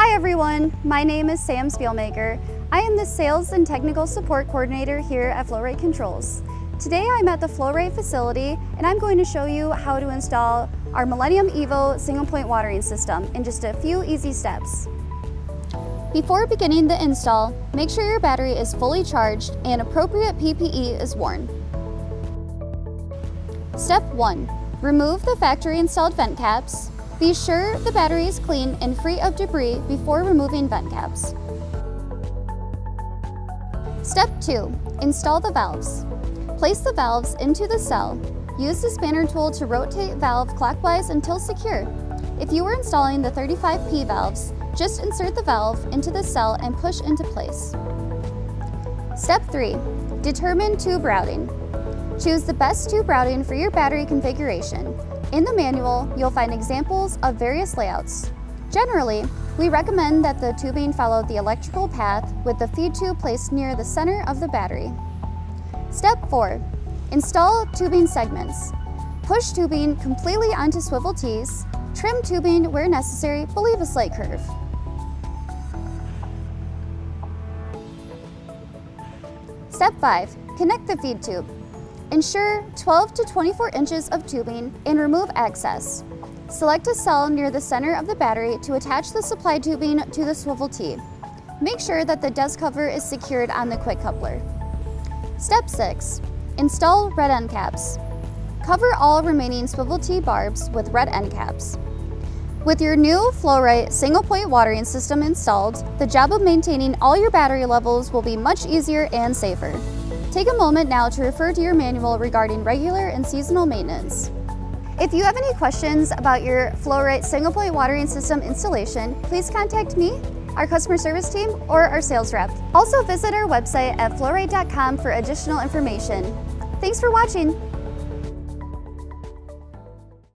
Hi everyone, my name is Sam Spielmaker. I am the Sales and Technical Support Coordinator here at Flow-Rite Controls. Today I'm at the Flow-Rite facility and I'm going to show you how to install our Millennium Evo single point watering system in just a few easy steps. Before beginning the install, make sure your battery is fully charged and appropriate PPE is worn. Step 1. Remove the factory installed vent caps. Be sure the battery is clean and free of debris before removing vent caps. Step 2. Install the valves. Place the valves into the cell. Use the spanner tool to rotate valve clockwise until secure. If you were installing the 35P valves, just insert the valve into the cell and push into place. Step 3. Determine tube routing. Choose the best tube routing for your battery configuration. In the manual, you'll find examples of various layouts. Generally, we recommend that the tubing follow the electrical path with the feed tube placed near the center of the battery. Step 4. Install tubing segments. Push tubing completely onto swivel tees. Trim tubing where necessary, but leave a slight curve. Step 5. Connect the feed tube. Ensure 12 to 24 inches of tubing and remove excess. Select a cell near the center of the battery to attach the supply tubing to the swivel tee. Make sure that the dust cover is secured on the quick coupler. Step 6. Install red end caps. Cover all remaining swivel tee barbs with red end caps. With your new Flow-Rite single point watering system installed, the job of maintaining all your battery levels will be much easier and safer. Take a moment now to refer to your manual regarding regular and seasonal maintenance. If you have any questions about your Flow-Rite single point watering system installation, please contact me, our customer service team, or our sales rep. Also visit our website at flowrite.com for additional information. Thanks for watching.